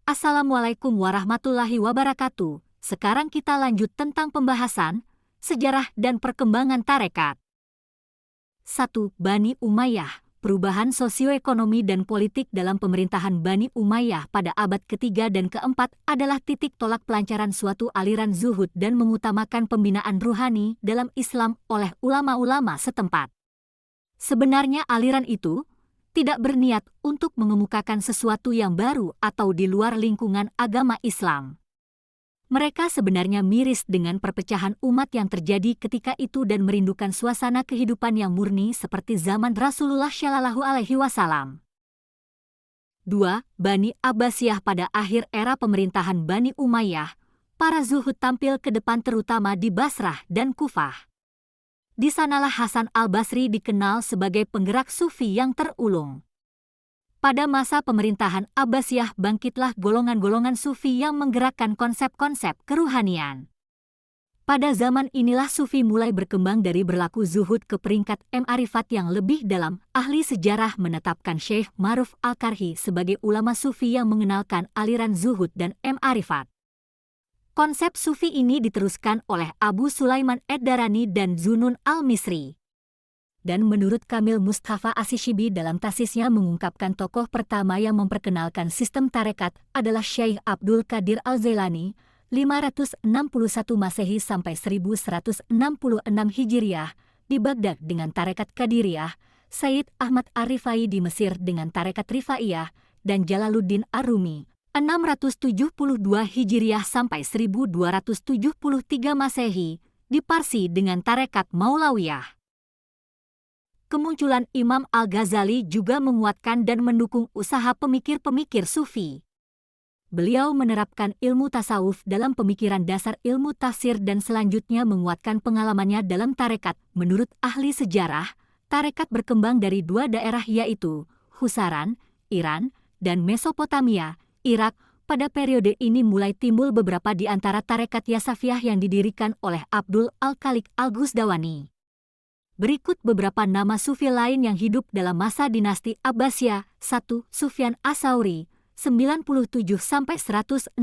Assalamualaikum warahmatullahi wabarakatuh. Sekarang kita lanjut tentang pembahasan sejarah dan perkembangan tarekat. 1. Bani Umayyah. Perubahan sosioekonomi dan politik dalam pemerintahan Bani Umayyah pada abad ketiga dan keempat adalah titik tolak pelancaran suatu aliran zuhud dan mengutamakan pembinaan ruhani dalam Islam oleh ulama-ulama setempat. Sebenarnya aliran itu tidak berniat untuk mengemukakan sesuatu yang baru atau di luar lingkungan agama Islam. Mereka sebenarnya miris dengan perpecahan umat yang terjadi ketika itu dan merindukan suasana kehidupan yang murni seperti zaman Rasulullah Shallallahu Alaihi Wasallam. 2. Bani Abbasiyah. Pada akhir era pemerintahan Bani Umayyah, para zuhud tampil ke depan terutama di Basrah dan Kufah. Di sanalah Hasan al-Basri dikenal sebagai penggerak sufi yang terulung. Pada masa pemerintahan Abbasiyah bangkitlah golongan-golongan sufi yang menggerakkan konsep-konsep keruhanian. Pada zaman inilah sufi mulai berkembang dari berlaku zuhud ke peringkat ma'rifat yang lebih dalam. Ahli sejarah menetapkan Syekh Ma'ruf al-Karhi sebagai ulama sufi yang mengenalkan aliran zuhud dan ma'rifat. Konsep sufi ini diteruskan oleh Abu Sulaiman Ad-Darani dan Zunun al-Misri. Dan menurut Kamil Mustafa Asy-Syibi dalam tasisnya mengungkapkan tokoh pertama yang memperkenalkan sistem tarekat adalah Syekh Abdul Qadir Al-Jailani, 561 Masehi sampai 1166 Hijriah di Baghdad dengan tarekat Qadiriyah, Sayyid Ahmad Ar-Rifai di Mesir dengan tarekat Rifaiyah, dan Jalaluddin Ar-Rumi, 672 Hijriah sampai 1273 Masehi di Parsi dengan tarekat Maulawiyah. Kemunculan Imam Al-Ghazali juga menguatkan dan mendukung usaha pemikir-pemikir sufi. Beliau menerapkan ilmu tasawuf dalam pemikiran dasar ilmu tafsir dan selanjutnya menguatkan pengalamannya dalam tarekat. Menurut ahli sejarah, tarekat berkembang dari dua daerah yaitu Husaran, Iran, dan Mesopotamia, Irak. Pada periode ini mulai timbul beberapa di antara tarekat Yasafiyah yang didirikan oleh Abdul Al-Khaliq Al-Ghuzdawani. Berikut beberapa nama sufi lain yang hidup dalam masa dinasti Abbasiyah. 1. Sufyan As-Sauri, 97 sampai 161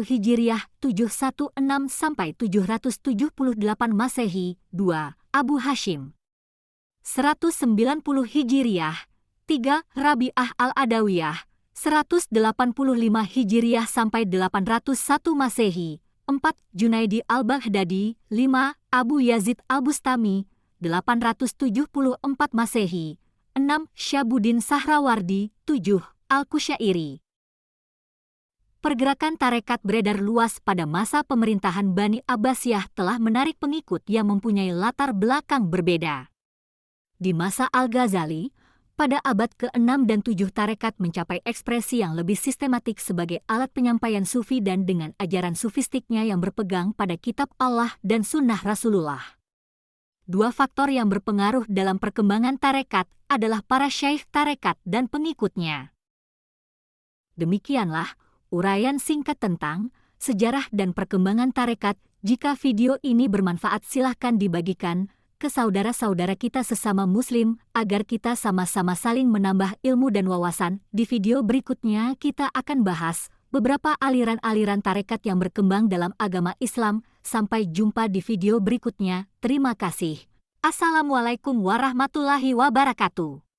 Hijriah, 716 sampai 778 Masehi. 2. Abu Hashim, 190 Hijriah. 3. Rabi'ah Al-Adawiyah, 185 Hijriah sampai 801 Masehi. 4. Junaidi Al-Baghdadi. 5. Abu Yazid Al-Bustami, 874 Masehi. 6. Syabuddin Sahrawardi. 7. Al-Kusyairi. Pergerakan tarekat beredar luas pada masa pemerintahan Bani Abbasiyah telah menarik pengikut yang mempunyai latar belakang berbeda. Di masa Al-Ghazali, pada abad ke-6 dan 7 tarekat mencapai ekspresi yang lebih sistematik sebagai alat penyampaian sufi dan dengan ajaran sufistiknya yang berpegang pada kitab Allah dan sunnah Rasulullah. Dua faktor yang berpengaruh dalam perkembangan tarekat adalah para syaikh tarekat dan pengikutnya. Demikianlah uraian singkat tentang sejarah dan perkembangan tarekat. Jika video ini bermanfaat silahkan dibagikan ke saudara-saudara kita sesama muslim agar kita sama-sama saling menambah ilmu dan wawasan. Di video berikutnya kita akan bahas beberapa aliran-aliran tarekat yang berkembang dalam agama Islam. Sampai jumpa di video berikutnya. Terima kasih. Assalamualaikum warahmatullahi wabarakatuh.